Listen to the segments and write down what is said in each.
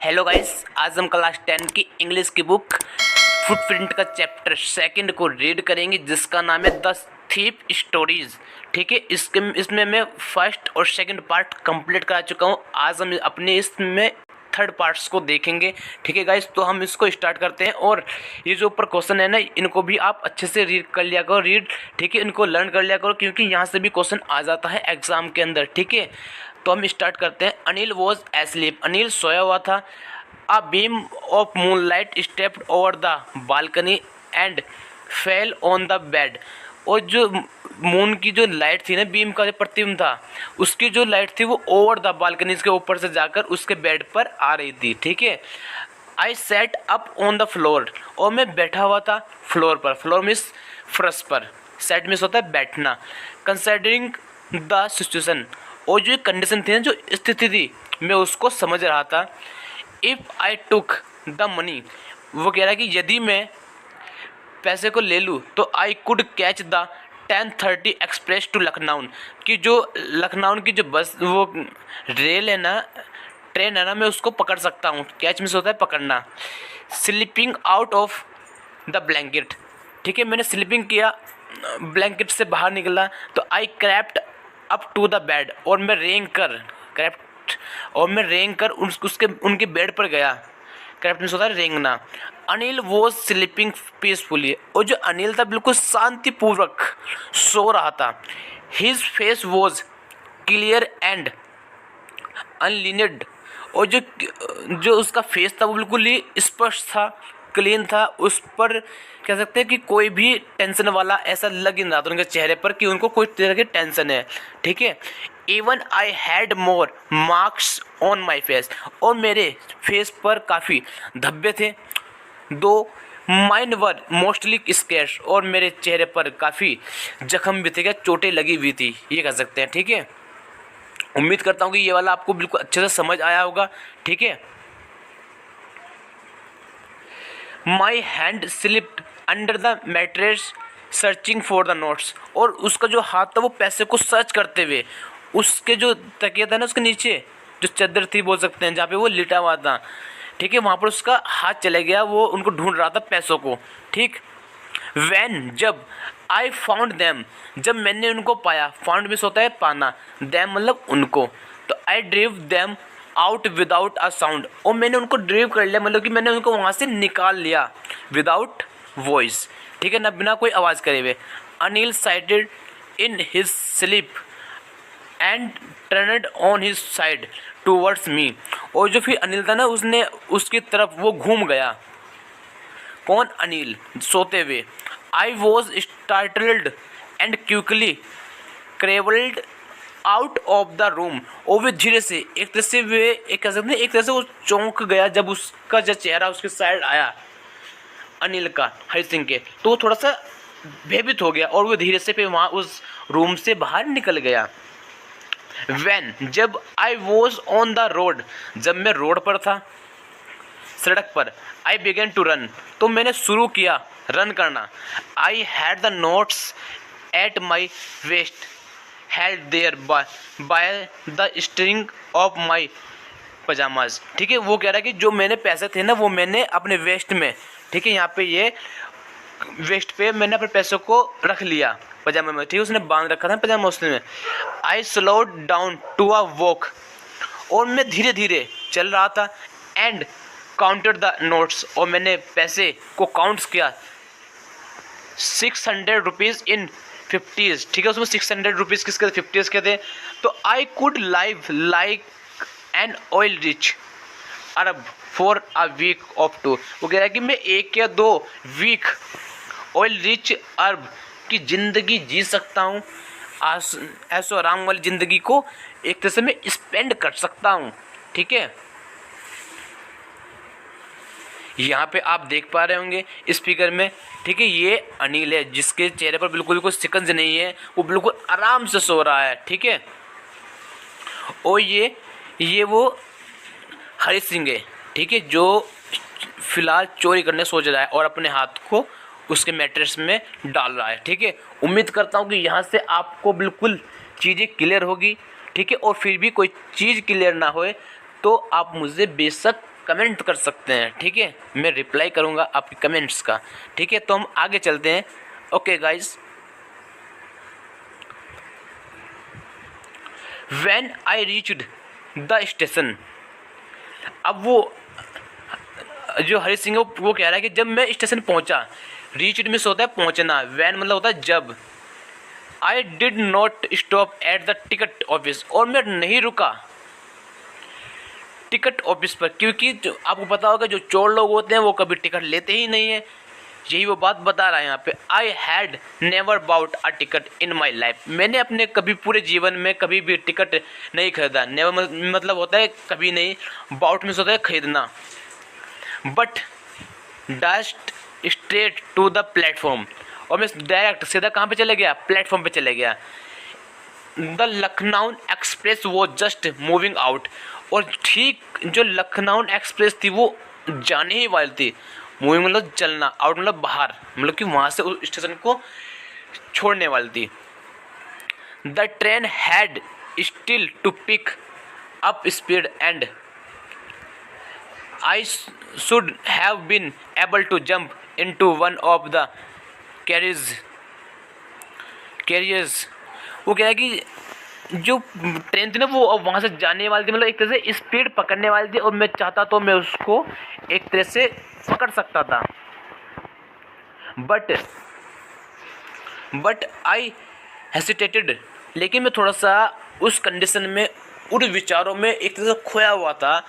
Hello guys, आज हम class 10 की इंग्लिश की बुक फुटप्रिंट का चैप्टर सेकंड को रीड करेंगे, जिसका नाम है द थीफ स्टोरीज। ठीक है, इसमें मैं फर्स्ट और सेकंड पार्ट कंप्लीट करा चुका हूँ। आज हम अपने इसमें थर्ड पार्ट्स को देखेंगे। ठीक है गाइस, तो हम इसको स्टार्ट करते हैं। और ये जो ऊपर क्वेश्चन है ना, इनको भी आप अच्छे से रीड कर लिया करो, ठीक है, इनको लर्न कर लिया करो, क्योंकि यहाँ से भी क्वेश्चन आ जाता है एग्जाम के अंदर। ठीक है, तो हम स्टार्ट करते हैं। अनिल वॉज एस्लीप, अनिल सोया हुआ था। A beam of moonlight stepped over the balcony and fell on the bed. और जो मून की जो लाइट थी ना, बीम का जो प्रतिबिंब था, उसकी जो लाइट थी वो ओवर द बालकनी के ऊपर से जाकर उसके बेड पर आ रही थी। ठीक है, I set up on the floor, और मैं बैठा हुआ था फ्लोर पर। फ्लोर मीन्स फर्श पर, सेट मीन्स होता है बैठना। कंसिडरिंग द सिचुएशन, और जो कंडीशन थी ना, जो स्थिति थी, मैं उसको समझ रहा था। If I took the money, वो कह रहा है कि यदि मैं पैसे को ले लूँ तो I could catch the 10:30 express to Lucknow, कि जो लखनऊ की जो बस, वो रेल है ना, ट्रेन है ना, मैं उसको पकड़ सकता हूँ। कैच मीन्स होता है पकड़ना। Sleeping out of the blanket, ठीक है, मैंने स्लीपिंग किया, ब्लैंकेट से बाहर निकला। तो I crept up to the bed, और मैं रेंग कर, क्रैप्ट, और मैं रेंग कर उसके उनके बेड पर गया। क्रैप्ट मीन्स होता है रेंगना। अनिल वॉज स्लीपिंग पीसफुली, और जो अनिल था बिल्कुल शांतिपूर्वक सो रहा था। His face was clear and unlined, और जो उसका फेस था वो बिल्कुल ही स्पष्ट था, क्लीन था। उस पर कह सकते हैं कि कोई भी टेंशन वाला ऐसा लग नहीं रहा था उनके चेहरे पर कि उनको कोई तरह की टेंशन है। ठीक है, even I had more marks on my face, और मेरे फेस पर काफ़ी धब्बे थे। दो माइन वर मोस्टली स्केर्स, और मेरे चेहरे पर काफ़ी जख्म भी थे, क्या चोटें लगी हुई थी, ये कह सकते हैं। ठीक है, उम्मीद करता हूँ कि ये वाला आपको बिल्कुल अच्छे से समझ आया होगा। ठीक है, my hand slipped under the mattress searching for the notes, और उसका जो हाथ था वो पैसे को सर्च करते हुए उसके जो तकिया था ना, उसके नीचे जो चादर थी बोल सकते हैं, जहाँ पे वो लिटा हुआ था। ठीक है, वहाँ पर उसका हाथ चले गया, वो उनको ढूंढ रहा था पैसों को। ठीक, वैन जब आई फाउंड दैम, जब मैंने उनको पाया, फाउंड मिस होता है पाना, दैम मतलब उनको, तो I drove them out without a sound, और मैंने उनको ड्रीव कर लिया, मतलब कि मैंने उनको वहाँ से निकाल लिया विदाउट वॉइस। ठीक है ना, बिना कोई आवाज़ करे हुए। Anil cited in his sleep and turned on his side towards me, और जो फिर अनिल था ना, उसने उसकी तरफ वो घूम गया। कौन? अनिल, सोते हुए। I was startled and quickly crawled out of the room, और वे धीरे से एक तरह से वे एक कह सकते हैं, एक तरह से वो चौंक गया जब उसका जो चेहरा उसके साइड आया अनिल का, हरि सिंह के, तो वो थोड़ा सा भयभीत हो गया, और वो धीरे से फिर वहाँ उस रूम से बाहर निकल गया। वैन जब I was on the road, जब मैं रोड पर था, सड़क पर, आई बिगेन टू रन, तो मैंने शुरू किया रन करना। I had the notes at my waste held there by the string of my pyjamas. ठीक है, वो कह रहा है कि जो मैंने पैसे थे ना, वो मैंने अपने वेस्ट में, ठीक है, यहाँ पे ये वेस्ट पे मैंने अपने पैसों को रख लिया पजामे में। ठीक है, उसने बांध रखा था पजामा उसने। I slowed down to a walk, और मैं धीरे धीरे चल रहा था। एंड काउंटेड द नोट्स, और मैंने पैसे को काउंट्स किया। 600 रुपीज़ इन 50s। ठीक है, उसमें 600 रुपीज़ किसके थे? 50s के थे। तो I could live like an oil rich Arab for a week of 2, वो कह रहा है कि मैं 1 या 2 वीक ऑयल रिच अरब की ज़िंदगी जी सकता हूँ, ऐसो आराम वाली ज़िंदगी को एक तरह से मैं स्पेंड कर सकता हूँ। ठीक है, यहाँ पे आप देख पा रहे होंगे स्पीकर में। ठीक है, ये अनिल है, जिसके चेहरे पर बिल्कुल कोई शिकंज नहीं है, वो बिल्कुल आराम से सो रहा है। ठीक है, और ये वो हरि सिंह है। ठीक है, जो फिलहाल चोरी करने सोच रहा है और अपने हाथ को उसके मैट्रेस में डाल रहा है। ठीक है, उम्मीद करता हूँ कि यहाँ से आपको बिल्कुल चीज़ें क्लियर होगी। ठीक है, और फिर भी कोई चीज़ क्लियर ना होए तो आप मुझे बेशक कमेंट कर सकते हैं, ठीक है। मैं रिप्लाई करूँगा आपके कमेंट्स का, ठीक है। तो हम आगे चलते हैं। Okay guys, when I reached the station, अब वो जो हरी सिंह है वो कह रहा है कि जब मैं स्टेशन पहुंचा, रीच्ड मिस होता है पहुंचना, व्हेन मतलब होता है जब। आई did not stop at the ticket office, और मैं नहीं रुका टिकट ऑफिस पर, क्योंकि जो आपको पता होगा जो चोर लोग होते हैं वो कभी टिकट लेते ही नहीं है, यही वो बात बता रहा है यहाँ पे। I had never bought a ticket in my life, मैंने अपने कभी पूरे जीवन में कभी भी टिकट नहीं खरीदा। नेवर मतलब होता है कभी नहीं, बाउट मीन्स होता है खरीदना। But dust straight to the platform, और मैं डायरेक्ट सीधा कहाँ पे चले गया, प्लेटफॉर्म पे चले गया। द लखनऊ एक्सप्रेस वो जस्ट मूविंग आउट, और ठीक जो लखनऊ एक्सप्रेस थी वो जाने ही वाली थी। मूविंग मतलब चलना, आउट मतलब बाहर, मतलब कि वहाँ से उस स्टेशन को छोड़ने वाली थी। The train had still to pick up speed and I should have been able to jump into one of the carriages। वो कह रहा है कि जो ट्रेन थी ना वो वहाँ से जाने वाली थी, मतलब एक तरह से स्पीड पकड़ने वाली थी, और मैं चाहता तो मैं उसको एक तरह से पकड़ सकता था। बट आई हेसिटेटेड, लेकिन मैं थोड़ा सा उस कंडीशन में, उन विचारों में एक तरह से खोया हुआ था,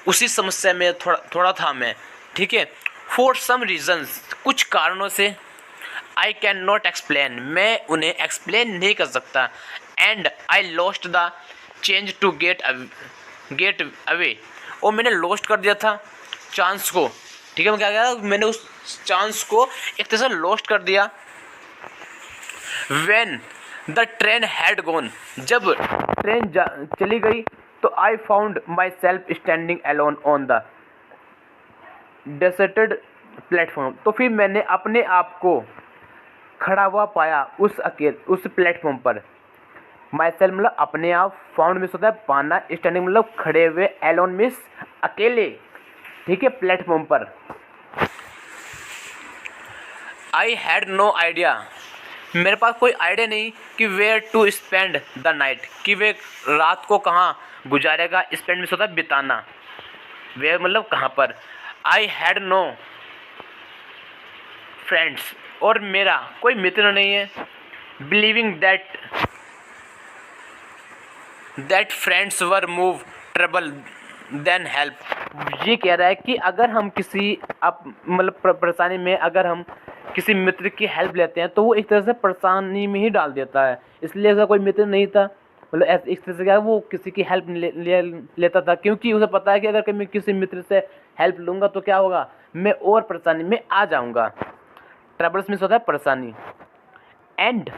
उसी समस्या में थोड़ा था मैं, ठीक है। फॉर सम रीजन्स, कुछ कारणों से, आई कैन नॉट एक्सप्लेन, मैं उन्हें एक्सप्लेन नहीं कर सकता। And I lost the change to get away, और मैंने लॉस्ट कर दिया था चांस को, ठीक है। मैं क्या किया, मैंने उस चांस को एक तरह से लॉस्ट कर दिया। When the train had gone, जब ट्रेन चली गई तो I found my self standing alone on the deserted platform, तो फिर मैंने अपने आप को खड़ा हुआ पाया उस प्लेटफॉर्म पर। माई सेल्फ मतलब अपने आप, फाउंड मिस होता है पाना, स्टैंडिंग मतलब खड़े हुए, अलोन मिस अकेले, ठीक है, प्लेटफॉर्म पर। आई हैड नो आइडिया, मेरे पास कोई आइडिया नहीं कि where to spend the night, कि वे रात को कहाँ गुजारेगा। स्पेंड मिस होता है बिताना, वेयर मतलब कहाँ पर। आई हैड नो फ्रेंड्स, और मेरा कोई मित्र नहीं है। Believing that friends were more trouble than help, ये कह रहा है कि अगर हम किसी मतलब परेशानी में अगर हम किसी मित्र की हेल्प लेते हैं तो वो एक तरह से परेशानी में ही डाल देता है, इसलिए ऐसा कोई मित्र नहीं था। मतलब ऐसे इस तरह से क्या वो किसी की हेल्प लेता था, क्योंकि उसे पता है कि अगर मैं किसी मित्र से हेल्प लूँगा तो क्या होगा, मैं और परेशानी में आ जाऊँगा। ट्रबल्स में होता है परेशानी। And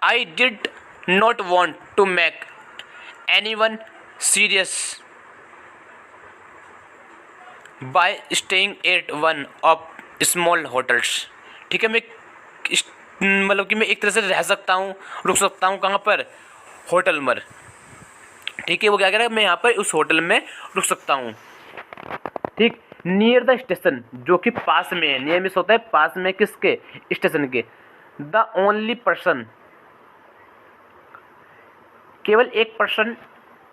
I did not want to make anyone serious by staying at one of small hotels, ठीक है। मैं मतलब कि मैं एक तरह से रह सकता हूँ, रुक सकता हूँ कहाँ पर, होटल में, ठीक है। वो क्या कह रहा है, मैं यहाँ पर उस होटल में रुक सकता हूँ, ठीक। नियर द स्टेशन, जो कि पास में है, नियर मिस होता है पास में, किसके, स्टेशन के। द ओनली पर्सन, केवल एक person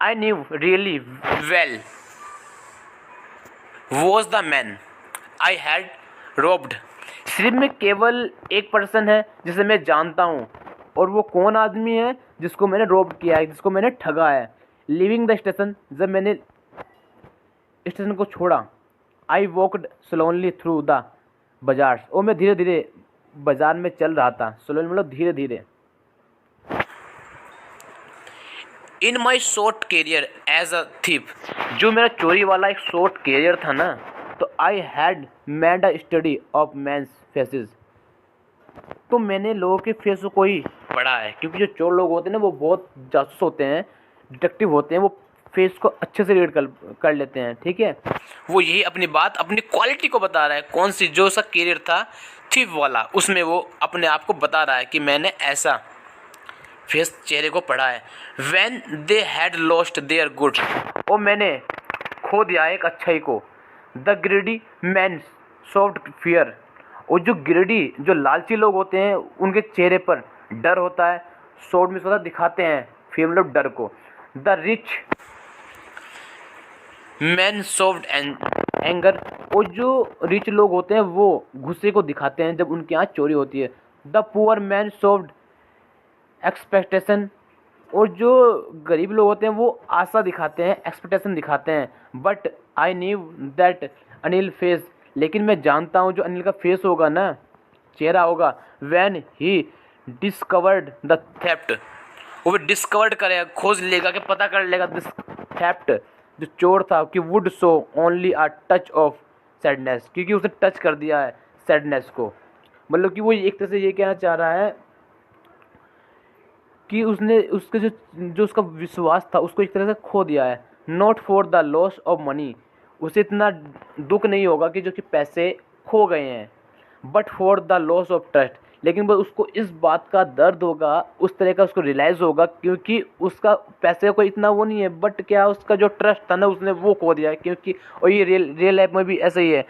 I knew really well was the man I had robed, सिर्फ में केवल एक पर्सन है जिसे मैं जानता हूँ, और वो कौन आदमी है जिसको मैंने रोब्ड किया है, जिसको मैंने ठगा है। लिविंग द स्टेशन, जब मैंने स्टेशन को छोड़ा। आई वॉकड स्लोनली थ्रू द बाजार, और मैं धीरे धीरे बाजार में चल रहा था। स्लोनली मतलब धीरे धीरे। In my short career as a thief, जो मेरा चोरी वाला एक शॉर्ट कैरियर था ना, तो I had made a study of man's faces, तो मैंने लोगों के फेस को ही पढ़ा है, क्योंकि जो चोर लोग होते हैं ना वो बहुत जासूस होते हैं, डिटेक्टिव होते हैं, वो फेस को अच्छे से रीड कर लेते हैं, ठीक है। वो यही अपनी बात, अपनी क्वालिटी को बता रहा है, कौन सी जो सा कैरियर था थीफ वाला, उसमें वो अपने आप को बता रहा है कि मैंने ऐसा फेस चेहरे को पढ़ा है। When they had lost their goods, और मैंने खो दिया है एक अच्छाई को। द ग्रेडी मैन सॉफ्ट फियर, और जो ग्रेडी जो लालची लोग होते हैं उनके चेहरे पर डर होता है। सॉफ्ट में होता दिखाते हैं, फिर मतलब डर को। The rich man soft anger, और जो रिच लोग होते हैं वो गुस्से को दिखाते हैं जब उनके यहाँ चोरी होती है। The poor man soft expectation, और जो गरीब लोग होते हैं वो आशा दिखाते हैं, एक्सपेक्टेशन दिखाते हैं। But I knew that Anil face, लेकिन मैं जानता हूँ जो अनिल का फेस होगा ना, चेहरा होगा, when he discovered the theft, वो भी डिस्कवर्ड करेगा, खोज लेगा, कि पता कर लेगा दिस थेफ्ट, जो चोर था, कि would show only a touch of sadness, क्योंकि उसने टच कर दिया है सैडनेस को। मतलब कि वो एक तरह से ये कहना चाह रहा है कि उसने उसके जो जो उसका विश्वास था उसको एक तरह से खो दिया है। Not for the loss of money, उसे इतना दुख नहीं होगा कि जो कि पैसे खो गए हैं, but for the loss of trust, लेकिन वो उसको इस बात का दर्द होगा, उस तरह का उसको रियलाइज़ होगा, क्योंकि उसका पैसे को इतना वो नहीं है, बट क्या उसका जो ट्रस्ट था ना उसने वो खो दिया है। क्योंकि और ये रियल लाइफ में भी ऐसा ही है,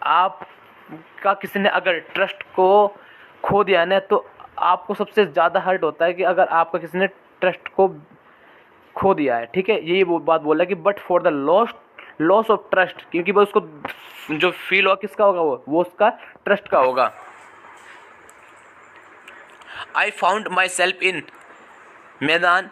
आपका किसी ने अगर ट्रस्ट को खो दिया ना तो आपको सबसे ज़्यादा हर्ट होता है कि अगर आपका किसी ने ट्रस्ट को खो दिया है। ठीक है, यही वो बात बोला कि but for the loss of trust, क्योंकि वो उसको जो फील होगा किसका होगा, वो उसका ट्रस्ट का होगा। I found my self in मैदान